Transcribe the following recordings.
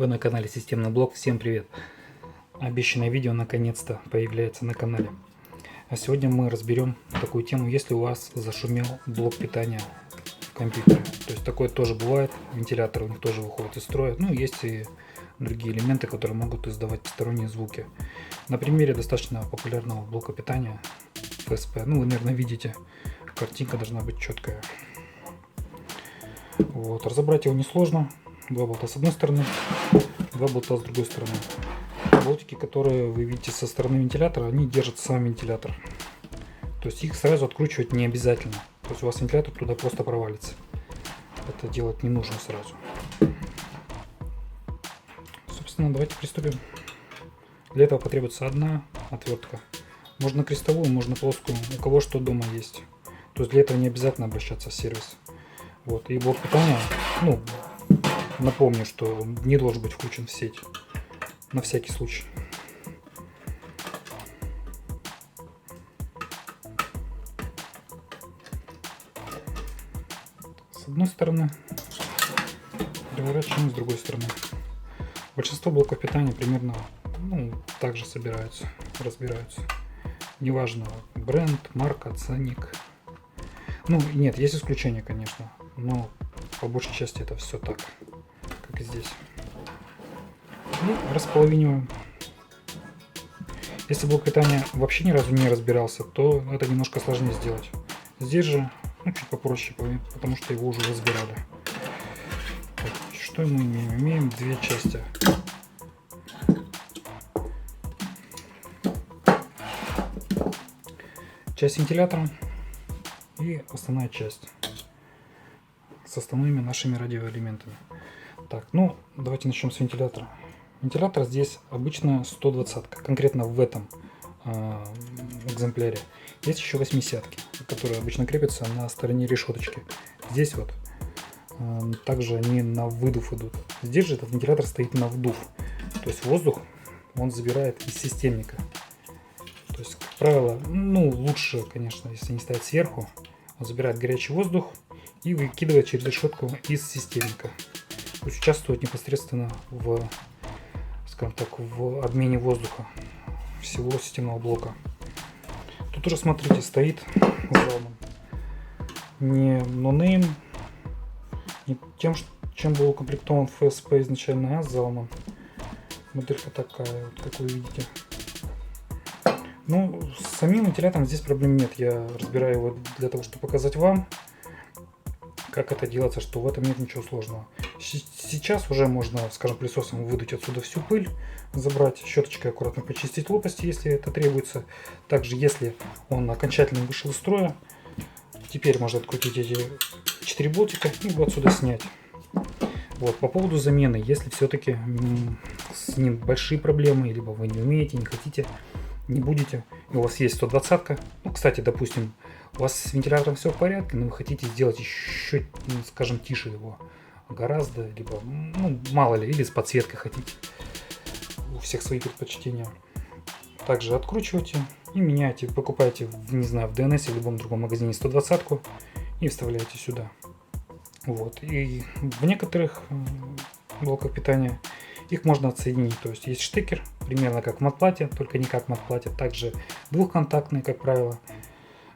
Вы на канале Системный блок. Всем привет! Обещанное видео наконец-то появляется на канале. А сегодня мы разберем такую тему, если у вас зашумел блок питания в компьютере. То есть такое тоже бывает, вентиляторы у них тоже выходят из строя. Ну, есть и другие элементы, которые могут издавать посторонние звуки. На примере достаточно популярного блока питания FSP. Ну, вы, наверное, видите, картинка должна быть четкая. Вот. Разобрать его несложно. Два болта с одной стороны, два болта с другой стороны. Болтики, которые вы видите со стороны вентилятора, они держат сам вентилятор. То есть их сразу откручивать не обязательно. То есть у вас вентилятор туда просто провалится. Это делать не нужно сразу. Собственно, давайте приступим. Для этого потребуется одна отвертка. Можно крестовую, можно плоскую, у кого что дома есть. То есть для этого не обязательно обращаться в сервис. Вот. И блок питания, напомню, что не должен быть включен в сеть. На всякий случай. С одной стороны, переворачиваем с другой стороны. Большинство блоков питания примерно так же разбираются. Неважно, бренд, марка, ценник. Нет, есть исключения, конечно, но по большей части это все так, как и здесь. И располовиниваем. Если блок питания вообще ни разу не разбирался, то это немножко сложнее сделать. Здесь же чуть попроще, потому что его уже разбирали. Так, что мы имеем? Имеем две части. Часть вентилятора и основная часть с основными нашими радиоэлементами. Так, давайте начнем с вентилятора. Вентилятор здесь обычно 120, конкретно в этом экземпляре. Есть еще 80-ки, которые обычно крепятся на стороне решеточки. Здесь также они на выдув идут. Здесь же этот вентилятор стоит на вдув. То есть воздух он забирает из системника. То есть, как правило, лучше, конечно, если не ставить сверху, он забирает горячий воздух и выкидывает через решетку из системника. То есть участвует непосредственно в обмене воздуха всего системного блока. Тут уже, смотрите, стоит Zalman. Не нонейм, не тем, чем был укомплектован FSP изначально, а Zalman. Моделька такая, как вы видите. С самим вентилятором здесь проблем нет. Я разбираю его для того, чтобы показать вам, как это делается, что в этом нет ничего сложного. Сейчас уже можно, скажем, пылесосом выдуть отсюда всю пыль, забрать, щеточкой аккуратно почистить лопасти, если это требуется. Также, если он окончательно вышел из строя, теперь можно открутить эти 4 болтика и его отсюда снять. Вот, по поводу замены, если все-таки с ним большие проблемы, либо вы не умеете, не хотите, не будете, и у вас есть 120-ка, кстати, допустим, у вас с вентилятором все в порядке, но вы хотите сделать еще, скажем, тише его гораздо, либо, мало ли, или с подсветкой хотите. У всех свои предпочтения. Также откручивайте и меняйте, покупайте, в DNS или в любом другом магазине 120-ку и вставляете сюда. Вот. И в некоторых блоках питания их можно отсоединить. То есть есть штекер, примерно как в матплате, только не как в матплате, также двухконтактный, как правило.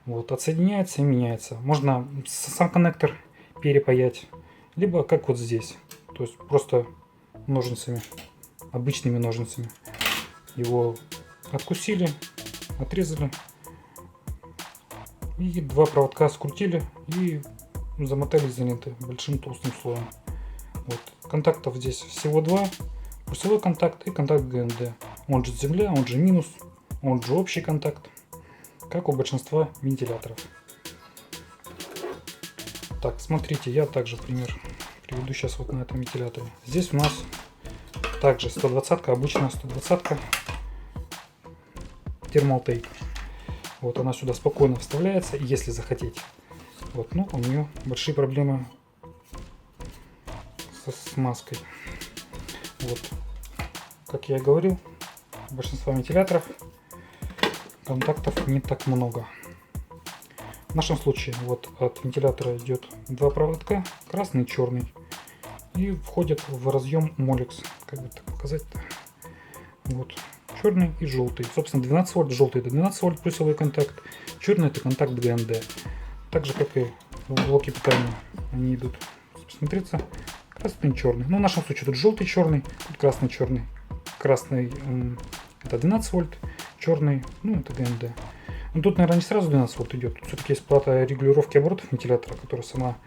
Вот, отсоединяется и меняется. Можно сам коннектор перепаять, либо как вот здесь. То есть просто ножницами, обычными ножницами. Его откусили, отрезали. И два проводка скрутили и замотали изолентой большим толстым слоем. Вот. Контактов здесь всего два. Плюсовой контакт и контакт ГНД. Он же земля, он же минус, он же общий контакт. Как у большинства вентиляторов. Так, смотрите, я также пример приведу сейчас вот на этом вентиляторе. Здесь у нас также 120-ка, обычная 120-ка термалтейк. Вот она сюда спокойно вставляется, если захотеть. Вот, у нее большие проблемы со смазкой. Вот, как я и говорил, у большинства вентиляторов контактов не так много. В нашем случае вот от вентилятора идет два проводка, красный и черный. и входят в разъем Molex. Как бы так показать-то? Вот. Черный и желтый. Собственно, 12 вольт, желтый это 12 вольт плюсовой контакт, черный это контакт ГНД. Так же, как и в блоке питания они идут. Смотрится красный и черный. Но в нашем случае тут желтый черный, тут красный черный. Красный это 12 вольт, черный, ну это ГНД. Но тут, наверное, не сразу 12 вольт идет. Тут все-таки есть плата регулировки оборотов вентилятора, которая сама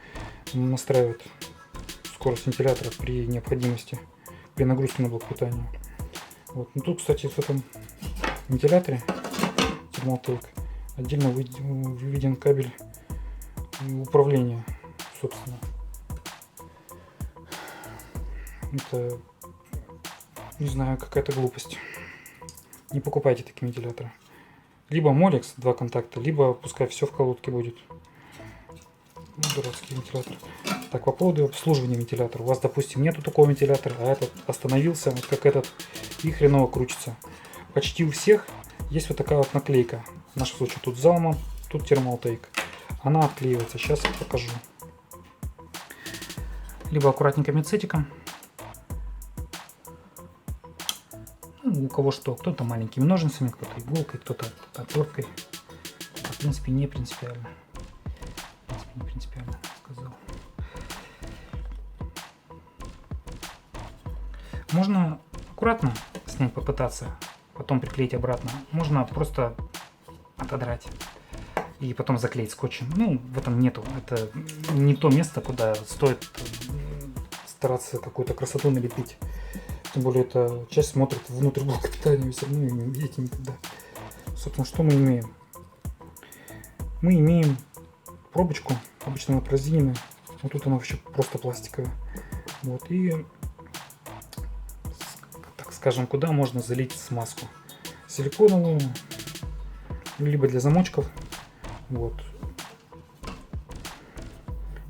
настраивает скорость вентилятора при необходимости, при нагрузке на блок питания. Вот. Ну, тут, кстати, в этом вентиляторе Thermaltake отдельно выведен кабель управления, собственно. Это, не знаю, какая-то глупость. Не покупайте такие вентиляторы. Либо Molex 2 контакта, либо пускай все в колодке будет. Ну, дурацкий вентилятор. Так, по поводу обслуживания вентилятора. У вас, допустим, нету такого вентилятора, а этот остановился, вот как этот, и хреново крутится. Почти у всех есть вот такая вот наклейка. В нашем случае тут Zalman, тут Thermaltake. Она отклеивается. Сейчас я покажу. Либо аккуратненько мицетиком. Ну, у кого что. Кто-то маленькими ножницами, кто-то иголкой, кто-то отверткой. В принципе, не принципиально. Не принципиально, сказал. Можно аккуратно снять, попытаться, потом приклеить обратно. Можно просто отодрать и потом заклеить скотчем. Ну, в этом нету. Это не то место, куда стоит стараться какую-то красоту налепить. Тем более, эта часть смотрит внутрь блока питания, вы все равно ее не увидите никогда. Собственно, что мы имеем? Мы имеем пробочку, обычно она прорезиненная. Вот тут она вообще просто пластиковая. Вот, и, так скажем, куда можно залить смазку. Силиконовую, либо для замочков. Вот.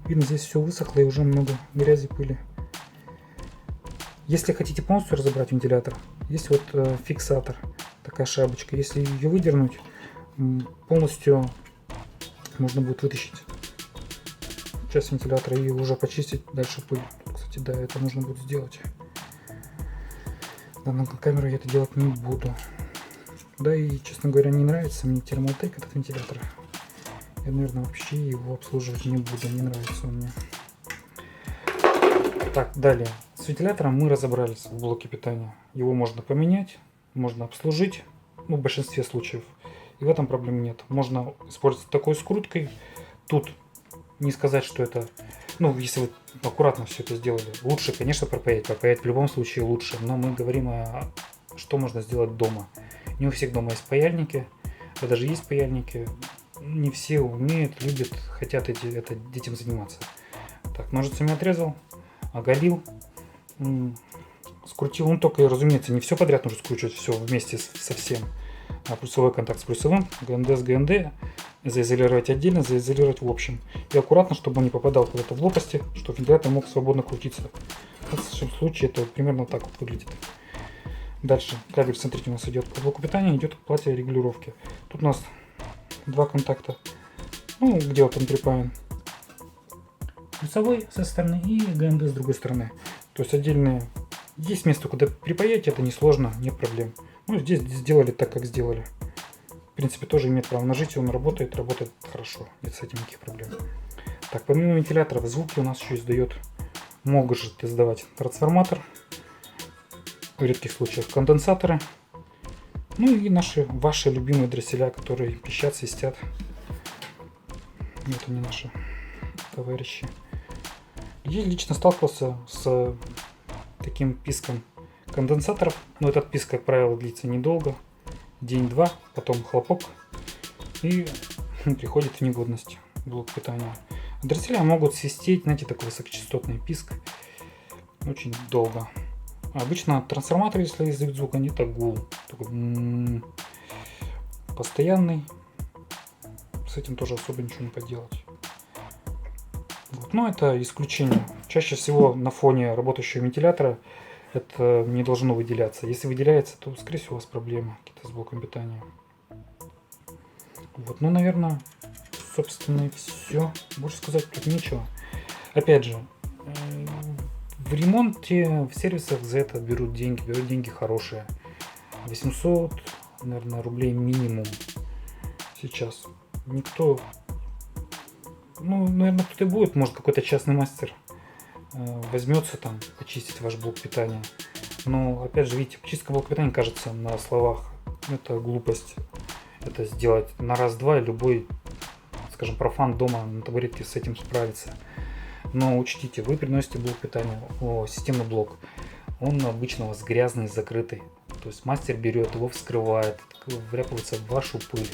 Видно, здесь все высохло и уже много грязи, пыли. Если хотите полностью разобрать вентилятор, есть вот фиксатор, такая шапочка. Если ее выдернуть, полностью можно будет вытащить часть вентилятора и уже почистить дальше пыль. Кстати, да, это нужно будет сделать. Да, на камеру я это делать не буду. Да и, честно говоря, не нравится мне Thermaltake, этот вентилятор. Я, наверное, вообще его обслуживать не буду, не нравится он мне. Так, далее. С вентилятором мы разобрались в блоке питания. Его можно поменять, можно обслужить, ну, в большинстве случаев. И в этом проблем нет. Можно использовать такой скруткой. Тут не сказать, что это... Ну, если вы аккуратно все это сделали. Лучше, конечно, пропаять. Пропаять в любом случае лучше. Но мы говорим о что можно сделать дома. Не у всех дома есть паяльники. А даже есть паяльники. Не все умеют, любят, хотят этим заниматься. Так, ножницами отрезал, оголил, скрутил. Ну, только, разумеется, не все подряд нужно скручивать, все вместе со всем. А плюсовой контакт с плюсовым, ГНД с ГНД, заизолировать отдельно, заизолировать в общем. И аккуратно, чтобы он не попадал куда-то в лопасти, чтобы вентилятор мог свободно крутиться. В нашем случае это примерно так вот выглядит. Дальше кабель, смотрите, у нас идет по блоку питания, идет к плате регулировки. Тут у нас два контакта, ну, где вот он припаян. Плюсовой со стороны и ГНД с другой стороны. То есть отдельные. Есть место, куда припаять, это несложно, нет проблем. Ну, здесь сделали так, как сделали. В принципе, тоже имеет право на житие, он работает хорошо, нет с этим никаких проблем. Так, помимо вентиляторов, звуки у нас еще издает, может издавать трансформатор, в редких случаях конденсаторы, ну и ваши любимые дросселя, которые пищат, свистят. Вот они, наши товарищи. Я лично сталкивался с таким писком конденсаторов, но этот писк, как правило, длится недолго, день-два, потом хлопок и приходит в негодность блок питания. Дросселя могут свистеть, знаете, такой высокочастотный писк очень долго. Обычно трансформаторы, если издают звук, они так гул, такой постоянный. С этим тоже особо ничего не поделать. Вот. Но это исключение. Чаще всего на фоне работающего вентилятора это не должно выделяться. Если выделяется, то, скорее всего, у вас проблемы какие-то с блоком питания. Вот. Ну, наверное, собственно, и все. Больше сказать тут нечего. Опять же, В ремонте, в сервисах за это берут деньги хорошие. 800, наверное, рублей минимум сейчас. Никто, ну, наверное, кто-то и будет, может, какой-то частный мастер возьмется там почистить ваш блок питания. Но, опять же, видите, чистка блока питания, кажется, на словах, это глупость. Это сделать на раз-два, любой, скажем, профан дома на табуретке с этим справится. Но учтите, вы приносите блок питания, системный блок. Он обычно у вас грязный, закрытый. То есть мастер берет его, вскрывает, вряпывается в вашу пыль,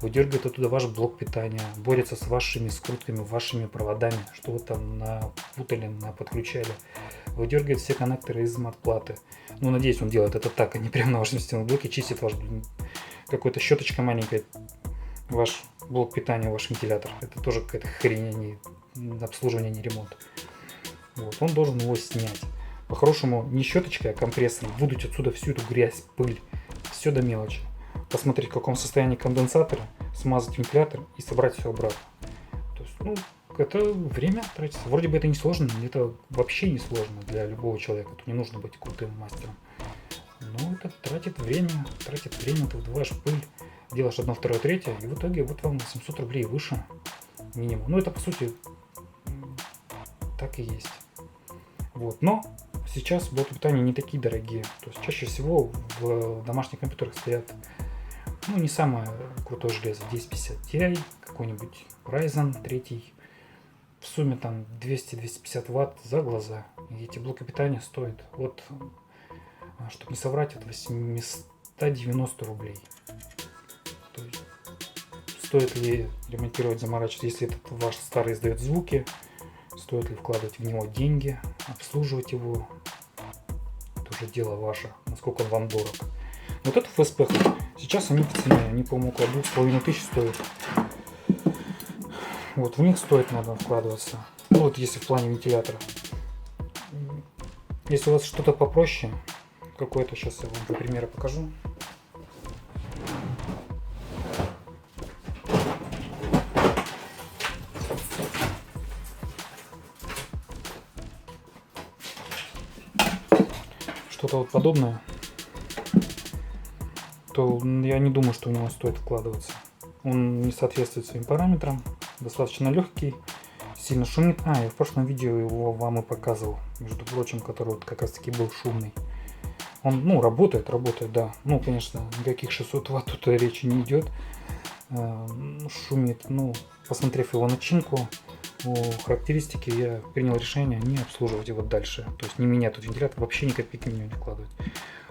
выдергивает оттуда ваш блок питания, борется с вашими скрутками, вашими проводами, что вы там напутали, наподключали. Выдергивает все коннекторы из матплаты. Ну, надеюсь, он делает это так, а не прямо на вашем системном блоке, чистит ваш какой-то щеточка маленькая, ваш блок питания, ваш вентилятор. Это тоже какая-то хрень, а не обслуживание, не ремонт. Вот, он должен его снять. По-хорошему, не щеточкой, а компрессором выдуть отсюда всю эту грязь, пыль, все до мелочи. Посмотреть, в каком состоянии конденсаторы, смазать вентилятор и собрать все обратно. То есть, ну, это время тратится. Вроде бы это не сложно, это вообще не сложно для любого человека. Тут не нужно быть крутым мастером. Но это тратит время, ты выдуваешь пыль, делаешь одно, второе, третье, и в итоге вот вам 700 рублей выше минимум. Ну, это по сути так и есть. Вот, но сейчас блоки питания не такие дорогие. То есть чаще всего в домашних компьютерах стоят, ну, не самое крутое железо, 1050 Ti, какой-нибудь Ryzen 3. В сумме там 200-250 ватт за глаза. И эти блоки питания стоят от, чтобы не соврать, от 890 рублей. То есть, стоит ли ремонтировать, заморачиваться, если этот ваш старый издает звуки, стоит ли вкладывать в него деньги, обслуживать его, это уже дело ваше, насколько он вам дорог. Вот это ФСП, сейчас они в цене, они, по-моему, около 2500 стоят. Вот в них стоит, надо вкладываться. Ну, вот если в плане вентилятора. Если у вас что-то попроще, какое-то, сейчас я вам для примера покажу. Что-то вот подобное, то я не думаю, что у него стоит вкладываться. Он не соответствует своим параметрам, достаточно легкий, сильно шумит. Я в прошлом видео его вам и показывал, между прочим, который вот как раз таки был шумный. Он, ну, работает, да. Ну, конечно, никаких 600 ватт тут речи не идет. Шумит, ну, посмотрев его начинку, характеристики, я принял решение не обслуживать его дальше. То есть не менять тут вентилятор, вообще ни копейки в него не вкладывать.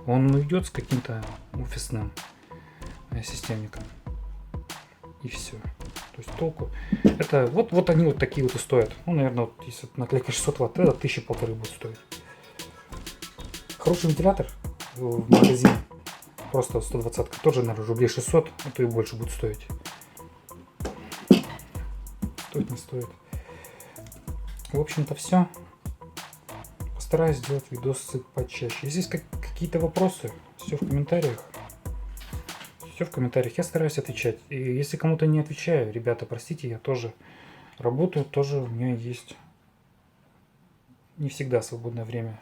Он идет с каким-то офисным системником. И все. То есть толку. Это вот они вот такие вот и стоят. Ну, наверное, вот, если наклейка 600 ватт, это 1000-1500 будет стоить. Хороший вентилятор в магазине, просто 120, тоже, наверное, рублей 600, а то и больше будет стоить. Стоит, не стоит. В общем-то, все. Постараюсь сделать видосы почаще. Если есть какие-то вопросы, все в комментариях. Все в комментариях. Я стараюсь отвечать. И если кому-то не отвечаю, ребята, простите, я тоже работаю, тоже у меня есть не всегда свободное время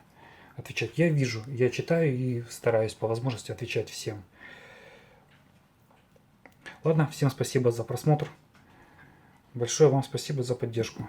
отвечать. Я вижу, я читаю и стараюсь по возможности отвечать всем. Ладно, всем спасибо за просмотр. Большое вам спасибо за поддержку.